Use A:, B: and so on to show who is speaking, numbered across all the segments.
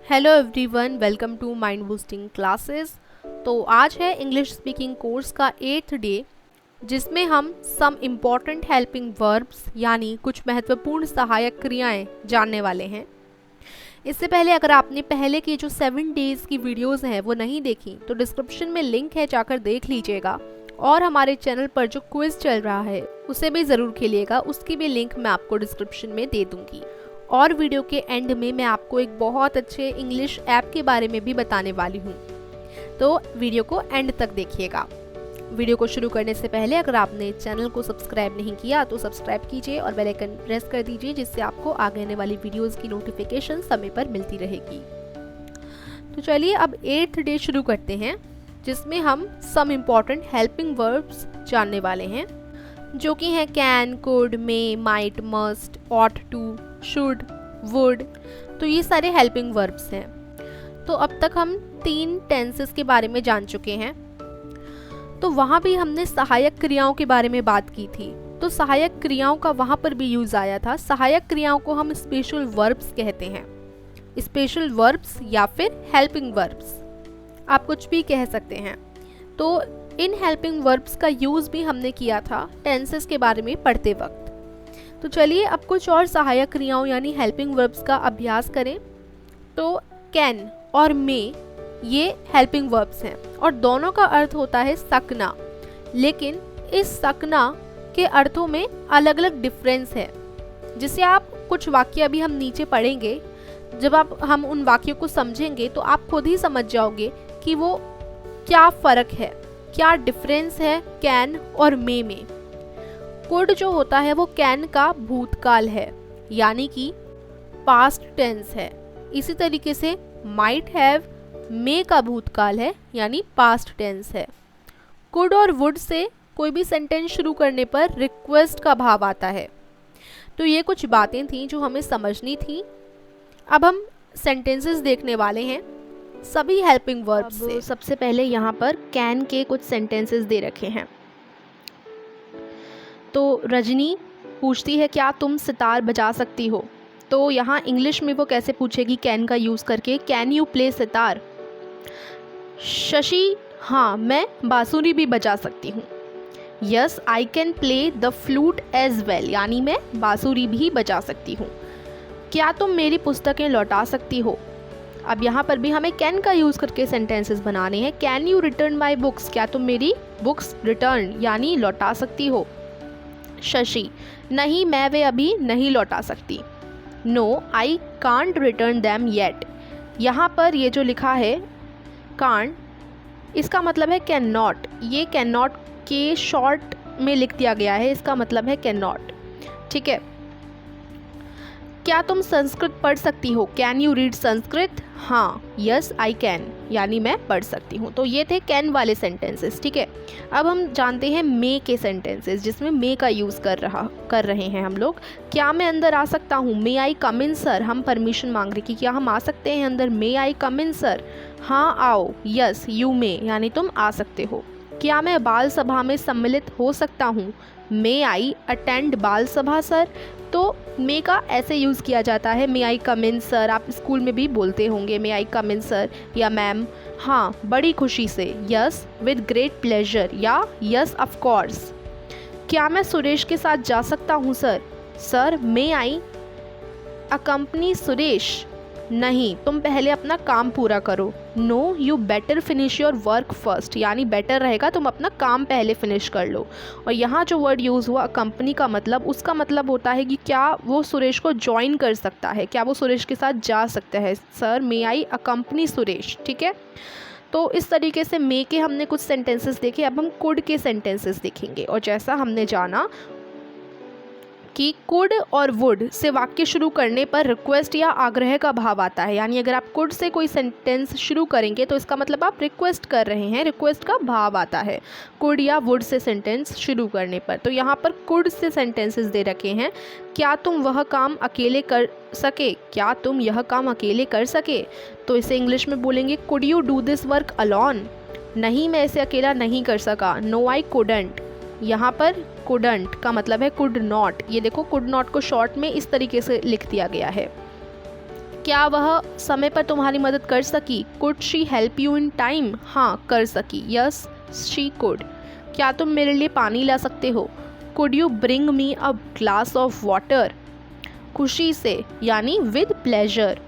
A: Hello everyone, welcome to mind boosting classes. तो आज है इंग्लिश स्पीकिंग कोर्स का 8th डे, जिसमें हम सम इम्पॉर्टेंट हेल्पिंग वर्ब्स यानी कुछ महत्वपूर्ण सहायक क्रियाएं जानने वाले हैं। इससे पहले अगर आपने पहले की जो 7 डेज़ की वीडियोस हैं वो नहीं देखी तो डिस्क्रिप्शन में लिंक है, जाकर देख लीजिएगा। और हमारे चैनल पर जो क्विज चल रहा है उसे भी ज़रूर खेलिएगा, उसकी भी लिंक मैं आपको डिस्क्रिप्शन में दे दूँगी। और वीडियो के एंड में मैं आपको एक बहुत अच्छे इंग्लिश ऐप के बारे में भी बताने वाली हूँ, तो वीडियो को एंड तक देखिएगा। वीडियो को शुरू करने से पहले अगर आपने चैनल को सब्सक्राइब नहीं किया तो सब्सक्राइब कीजिए और बेल आइकन प्रेस कर दीजिए, जिससे आपको आगे आने वाली वीडियोस की नोटिफिकेशन समय पर मिलती रहेगी। तो चलिए अब 8th डे शुरू करते हैं, जिसमें हम सम इम्पॉर्टेंट हेल्पिंग वर्ब्स जानने वाले हैं, जो कि हैं can, could, may, might, must, ought to, should, would. तो ये सारे हेल्पिंग वर्ब्स हैं। तो अब तक हम 3 टेंसेस के बारे में जान चुके हैं। तो वहाँ भी हमने सहायक क्रियाओं के बारे में बात की थी, तो सहायक क्रियाओं का वहाँ पर भी यूज़ आया था। सहायक क्रियाओं को हम स्पेशल वर्ब्स कहते हैं। स्पेशल वर्ब्स या फिर हेल्पिंग वर्ब्स, आप कुछ भी कह सकते हैं। तो इन हेल्पिंग वर्ब्स का यूज़ भी हमने किया था टेंसेस के बारे में पढ़ते वक्त। तो चलिए अब कुछ और सहायक क्रियाओं यानी हेल्पिंग वर्ब्स का अभ्यास करें। तो कैन और मे ये हेल्पिंग वर्ब्स हैं और दोनों का अर्थ होता है सकना, लेकिन इस सकना के अर्थों में अलग अलग डिफरेंस है, जिसे आप कुछ वाक्य अभी हम नीचे पढ़ेंगे। जब हम उन वाक्यों को समझेंगे तो आप खुद ही समझ जाओगे कि वो क्या फ़र्क है, क्या डिफरेंस है कैन और मे में। कुड जो होता है वो कैन का भूतकाल है, यानी कि पास्ट टेंस है। इसी तरीके से माइट हैव मे का भूतकाल है, यानी पास्ट टेंस है। कुड और वुड से कोई भी सेंटेंस शुरू करने पर रिक्वेस्ट का भाव आता है। तो ये कुछ बातें थी जो हमें समझनी थी। अब हम सेंटेंसेस देखने वाले हैं सभी हेल्पिंग वर्ब्स से। सबसे पहले यहाँ पर कैन के कुछ सेंटेंसेस दे रखे हैं। तो रजनी पूछती है, क्या तुम सितार बजा सकती हो? तो यहाँ इंग्लिश में वो कैसे पूछेगी कैन का यूज़ करके, can you play sitar. Shashi, हाँ मैं बांसुरी भी बजा सकती हूँ। Yes I can play the flute as well, यानी मैं बांसुरी भी बजा सकती हूँ। क्या तुम मेरी पुस्तकें लौटा सकती हो? अब यहाँ पर भी हमें कैन का यूज़ करके सेंटेंसेस बनाने हैं। Can you return my books, क्या तुम मेरी बुक्स रिटर्न यानी लौटा सकती हो। शशि, नहीं मैं वे अभी नहीं लौटा सकती। No I can't return them yet. यहाँ पर ये जो लिखा है कांट, इसका मतलब है कैन नॉट। ये कैन नॉट के शॉर्ट में लिख दिया गया है, इसका मतलब है कैन नॉट। ठीक है। क्या तुम संस्कृत पढ़ सकती हो? Can you read Sanskrit? हाँ यस आई कैन, यानी मैं पढ़ सकती हूँ। तो ये थे कैन वाले सेंटेंसेस। ठीक है। अब हम जानते हैं मे के सेंटेंसेस, जिसमें मे का यूज़ कर रहे हैं हम लोग। क्या मैं अंदर आ सकता हूँ? मे आई कम इन सर। हम परमिशन मांग रहे कि क्या हम आ सकते हैं अंदर? मे आई कम इन सर। हाँ आओ। यस यू मे, यानी तुम आ सकते हो। क्या मैं बाल सभा में सम्मिलित हो सकता हूँ? मे आई अटेंड बाल सभा सर। तो मे का ऐसे यूज़ किया जाता है, मे आई कम इन सर। आप स्कूल में भी बोलते होंगे मे आई कम इन सर या मैम। हाँ बड़ी खुशी से, यस विद ग्रेट प्लेजर या यस ऑफ कोर्स। क्या मैं सुरेश के साथ जा सकता हूँ sir? Sir may I accompany Suresh. नहीं तुम पहले अपना काम पूरा करो। No you better finish your work first, यानी बेटर रहेगा तुम अपना काम पहले फिनिश कर लो। और यहाँ जो वर्ड यूज़ हुआ कंपनी का मतलब, उसका मतलब होता है कि क्या वो सुरेश को ज्वाइन कर सकता है, क्या वो सुरेश के साथ जा सकता है। Sir may I accompany Suresh. ठीक है। तो इस तरीके से मे के हमने कुछ सेंटेंसेस देखे। अब हम कुड के सेंटेंसेस देखेंगे। और जैसा हमने जाना कि कुड और वुड से वाक्य शुरू करने पर रिक्वेस्ट या आग्रह का भाव आता है, यानी अगर आप कुड से कोई सेंटेंस शुरू करेंगे तो इसका मतलब आप रिक्वेस्ट कर रहे हैं, रिक्वेस्ट का भाव आता है कुड या वुड से सेंटेंस शुरू करने पर। तो यहाँ पर कुड से सेंटेंसेस दे रखे हैं। क्या तुम वह काम अकेले कर सके? क्या तुम यह काम अकेले कर सके? तो इसे इंग्लिश में बोलेंगे could you do this work alone. नहीं मैं इसे अकेला नहीं कर सका। No I couldn't. यहाँ पर कुडंट का मतलब है कुड नॉट। ये देखो कुड नॉट को शॉर्ट में इस तरीके से लिख दिया गया है। क्या वह समय पर तुम्हारी मदद कर सकी? Could she help you in time? हाँ, कर सकी। Yes she could. क्या तुम मेरे लिए पानी ला सकते हो? Could you bring me a glass of water? खुशी से यानी विद प्लेजर।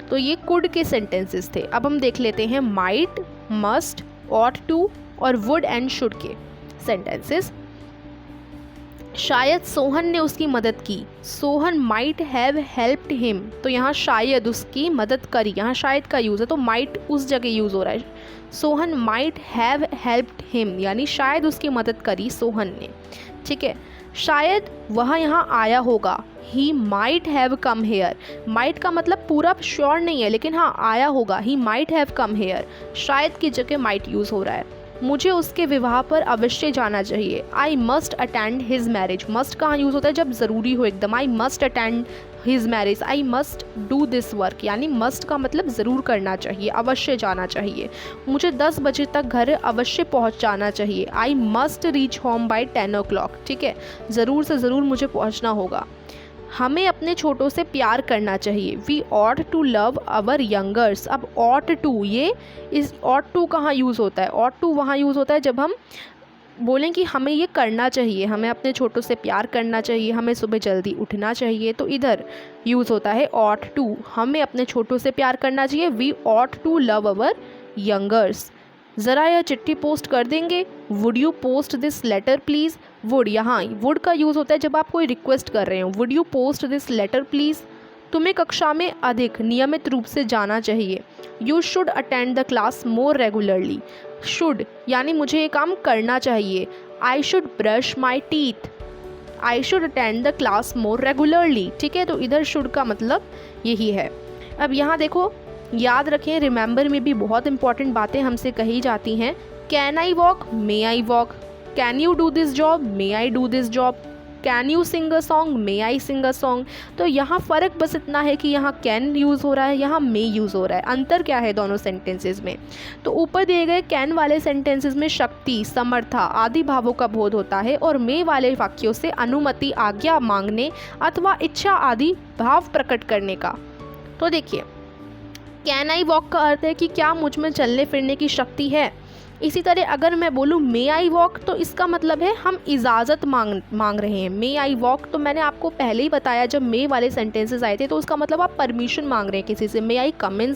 A: तो ये कुड के सेंटेंसेस थे। अब हम देख लेते हैं माइट, मस्ट, ऑट टू और वुड एंड शुड के सेंटेंसेस। शायद सोहन ने उसकी मदद की। Sohan might have helped him. तो यहाँ शायद उसकी मदद करी, यहाँ शायद का यूज़ है तो माइट उस जगह यूज़ हो रहा है। Sohan might have helped him यानी शायद उसकी मदद करी सोहन ने। ठीक है, शायद वह यहाँ आया होगा। He might have come here. Might का मतलब पूरा श्योर नहीं है, लेकिन हाँ आया होगा। He might have come here, शायद की जगह माइट यूज़ हो रहा है। मुझे उसके विवाह पर अवश्य जाना चाहिए। I must attend his marriage. Must कहाँ यूज़ होता है? जब ज़रूरी हो एकदम। I must attend his marriage. I must do this work यानी मस्ट का मतलब ज़रूर करना चाहिए, अवश्य जाना चाहिए। मुझे 10 बजे तक घर अवश्य पहुँच जाना चाहिए। I must reach home by 10 o'clock। ठीक है, ज़रूर से ज़रूर मुझे पहुँचना होगा। हमें अपने छोटों से प्यार करना चाहिए। We ought to love our youngers. अब ऑट टू, ये इस ऑट टू कहाँ यूज़ होता है? ऑट टू वहाँ यूज़ होता है जब हम बोलें कि हमें ये करना चाहिए, हमें अपने छोटों से प्यार करना चाहिए, हमें सुबह जल्दी उठना चाहिए। तो इधर यूज़ होता है ऑट टू, हमें अपने छोटों से प्यार करना चाहिए। We ought to love our youngers. ज़रा यह चिट्ठी पोस्ट कर देंगे? Would you post this letter please? Would, यहाँ वुड का यूज़ होता है जब आप कोई रिक्वेस्ट कर रहे हो। Would you post this letter please? तुम्हें कक्षा में अधिक नियमित रूप से जाना चाहिए। You should attend the class more regularly. Should यानी मुझे ये काम करना चाहिए। I should brush my teeth. I should attend the class more regularly. ठीक है, तो इधर शुड का मतलब यही है। अब यहाँ देखो, याद रखें, रिमेंबर में भी बहुत इंपॉर्टेंट बातें हमसे कही जाती हैं। Can I walk? May I walk. Can you do this job? May I do this job. Can you sing a song? May I sing a song. तो यहाँ फ़र्क बस इतना है कि यहाँ कैन यूज़ हो रहा है, यहाँ मे यूज़ हो रहा है। अंतर क्या है दोनों सेंटेंसेस में? तो ऊपर दिए गए कैन वाले सेंटेंसेस में शक्ति, समर्था आदि भावों का बोध होता है और मे वाले वाक्यों से अनुमति, आज्ञा मांगने अथवा इच्छा आदि भाव प्रकट करने का। तो देखिए, कैन आई वॉक का अर्थ है कि क्या मुझ में चलने फिरने की शक्ति है। इसी तरह अगर मैं बोलूँ मे आई वॉक तो इसका मतलब है हम इजाज़त मांग रहे हैं। मे आई वॉक तो मैंने आपको पहले ही बताया, जब मे वाले सेंटेंसेस आए थे तो उसका मतलब आप परमिशन मांग रहे हैं किसी से। मे आई कम इन।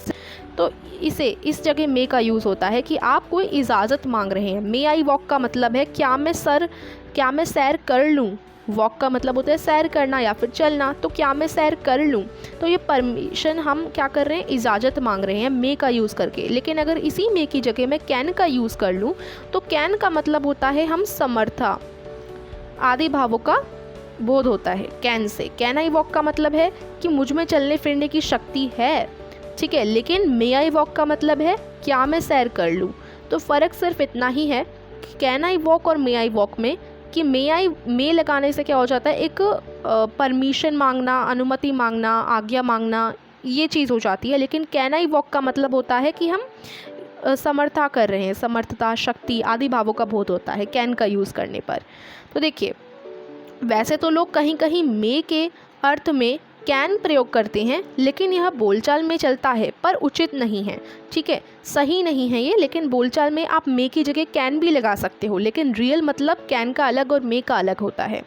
A: तो इस जगह मे का यूज़ होता है कि आप कोई इजाज़त मांग रहे हैं। मे आई वॉक का मतलब है क्या मैं सैर कर लूँ। वॉक का मतलब होता है सैर करना या फिर चलना। तो क्या मैं सैर कर लूँ, तो ये परमिशन हम क्या कर रहे हैं? इजाज़त मांग रहे हैं मे का यूज़ करके। लेकिन अगर इसी मे की जगह मैं कैन का यूज़ कर लूँ तो कैन का मतलब होता है हम समर्था आदि भावों का बोध होता है can say. Can I walk का मतलब है कि मुझ में चलने फिरने की शक्ति है। ठीक है, लेकिन मे आई वॉक का मतलब है क्या मैं सैर कर लूँ। तो फ़र्क सिर्फ इतना ही है कि कैन आई वॉक और मे आई वॉक में कि मे लगाने से क्या हो जाता है, एक परमिशन मांगना, अनुमति मांगना, आज्ञा मांगना, ये चीज़ हो जाती है। लेकिन कैन आई वॉक का मतलब होता है कि हम समर्था कर रहे हैं, समर्थता, शक्ति आदि भावों का बोध होता है कैन का यूज़ करने पर। तो देखिए, वैसे तो लोग कहीं कहीं मे के अर्थ में कैन प्रयोग करते हैं, लेकिन यह बोलचाल में चलता है पर उचित नहीं है। ठीक है, सही नहीं है ये, लेकिन बोलचाल में आप मे की जगह कैन भी लगा सकते हो, लेकिन रियल मतलब कैन का अलग और मे का अलग होता है।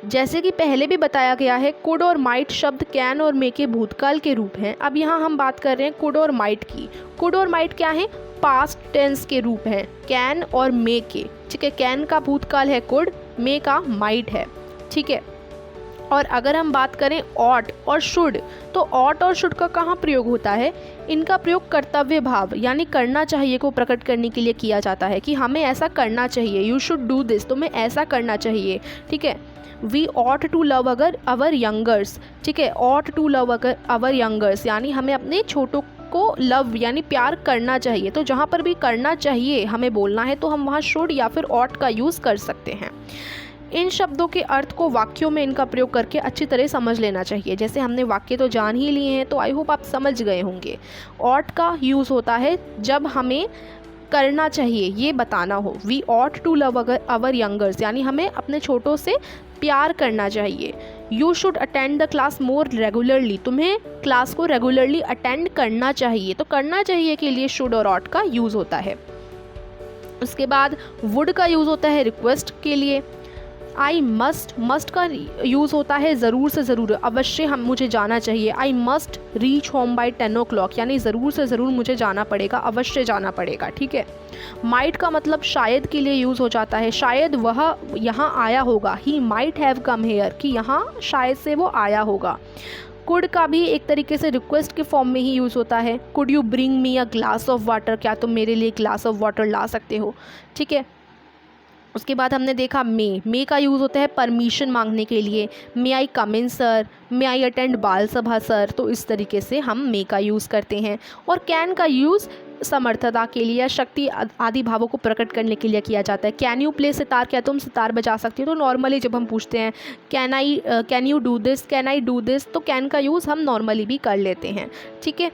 A: जैसे कि पहले भी बताया गया है, कुड और माइट शब्द कैन और मे के भूतकाल के रूप हैं। अब यहाँ हम बात कर रहे हैं कुड और माइट की। कुड और माइट क्या है? पास्ट टेंस के रूप हैं कैन और मे के। ठीक है, कैन का भूतकाल है कुड, मे का माइट है। ठीक है, और अगर हम बात करें ऑट और शुड, तो ऑट और शुड का कहाँ प्रयोग होता है? इनका प्रयोग कर्तव्य भाव यानी करना चाहिए को प्रकट करने के लिए किया जाता है कि हमें ऐसा करना चाहिए। यू शुड डू दिस, तुम्हें ऐसा करना चाहिए। ठीक है, we ought to love our youngers. ठीक है, ought to love our youngers यानी हमें अपने छोटों को लव यानी प्यार करना चाहिए। तो जहाँ पर भी करना चाहिए हमें बोलना है तो हम वहाँ शुड या फिर ऑट का यूज़ कर सकते हैं। इन शब्दों के अर्थ को वाक्यों में इनका प्रयोग करके अच्छी तरह समझ लेना चाहिए। जैसे हमने वाक्य तो जान ही लिए हैं, तो आई होप आप समझ गए होंगे। ऑट का यूज़ होता है जब हमें करना चाहिए ये बताना हो। We ought to love our youngers यानी हमें अपने छोटों से प्यार करना चाहिए। You should attend the class more regularly, तुम्हें क्लास को रेगुलरली अटेंड करना चाहिए। तो करना चाहिए के लिए शुड और ऑट का यूज़ होता है। उसके बाद वुड का यूज़ होता है रिक्वेस्ट के लिए। आई मस्ट का यूज़ होता है ज़रूर से ज़रूर, अवश्य हम मुझे जाना चाहिए। I must reach home by 10 o'clock, यानी ज़रूर से ज़रूर मुझे जाना पड़ेगा, अवश्य जाना पड़ेगा, ठीक है। माइट का मतलब शायद के लिए यूज़ हो जाता है, शायद वह यहाँ आया होगा, he might have come here, कि यहाँ शायद से वो आया होगा। कुड का भी एक तरीके से रिक्वेस्ट के फॉर्म में ही यूज़ होता है। Could you bring me a glass of water, क्या तुम मेरे लिए ग्लास ऑफ वाटर ला सकते हो, ठीक है। उसके बाद हमने देखा मे का यूज़ होता है परमिशन मांगने के लिए। मे आई कम इन सर, मे आई अटेंड बाल सभा सर, तो इस तरीके से हम मे का यूज़ करते हैं। और कैन का यूज़ समर्थता के लिए या शक्ति आदि भावों को प्रकट करने के लिए किया जाता है। कैन यू प्ले सितार, क्या तुम सितार बजा सकती हो, तो नॉर्मली जब हम पूछते हैं can you do this, can I do this, तो कैन का यूज़ हम नॉर्मली भी कर लेते हैं, ठीक है।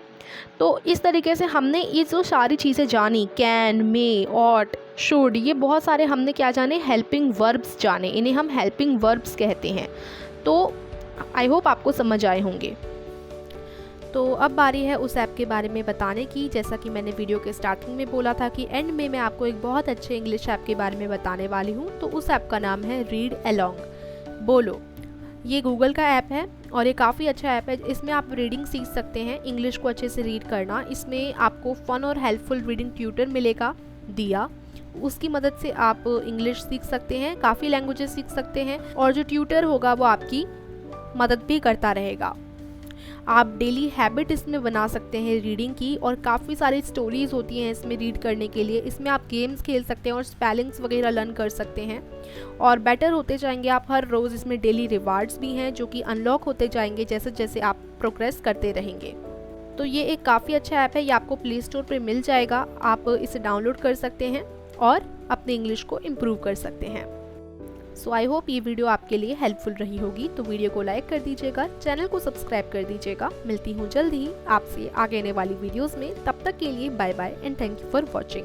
A: तो इस तरीके से हमने ये जो सारी चीज़ें जानी, कैन, मे, ऑट, शुड, ये बहुत सारे हमने क्या जाने, हेल्पिंग वर्ब्स जाने, इन्हें हम हेल्पिंग वर्ब्स कहते हैं। तो आई होप आपको समझ आए होंगे। तो अब बारी है उस ऐप के बारे में बताने की। जैसा कि मैंने वीडियो के स्टार्टिंग में बोला था कि एंड में मैं आपको एक बहुत अच्छे इंग्लिश ऐप के बारे में बताने वाली हूँ। तो उस ऐप का नाम है रीड अलोंग, बोलो। ये गूगल का ऐप है और ये काफ़ी अच्छा ऐप है। इसमें आप रीडिंग सीख सकते हैं, इंग्लिश को अच्छे से रीड करना। इसमें आपको फ़न और हेल्पफुल रीडिंग ट्यूटर मिलेगा दिया, उसकी मदद से आप इंग्लिश सीख सकते हैं, काफ़ी लैंग्वेजेस सीख सकते हैं। और जो ट्यूटर होगा वो आपकी मदद भी करता रहेगा। आप डेली हैबिट इसमें बना सकते हैं रीडिंग की, और काफ़ी सारी स्टोरीज़ होती हैं इसमें रीड करने के लिए। इसमें आप गेम्स खेल सकते हैं और स्पेलिंग्स वगैरह लर्न कर सकते हैं और बेटर होते जाएंगे आप हर रोज़। इसमें डेली रिवार्ड्स भी हैं जो कि अनलॉक होते जाएंगे जैसे जैसे आप प्रोग्रेस करते रहेंगे। तो ये एक काफ़ी अच्छा ऐप है, ये आपको प्ले स्टोर पर मिल जाएगा, आप इसे डाउनलोड कर सकते हैं और अपने इंग्लिश को इम्प्रूव कर सकते हैं। सो आई होप ये वीडियो आपके लिए हेल्पफुल रही होगी। तो वीडियो को लाइक कर दीजिएगा, चैनल को सब्सक्राइब कर दीजिएगा। मिलती हूँ जल्द ही आपसे आगे आने वाली वीडियोस में। तब तक के लिए bye bye and thank you for watching.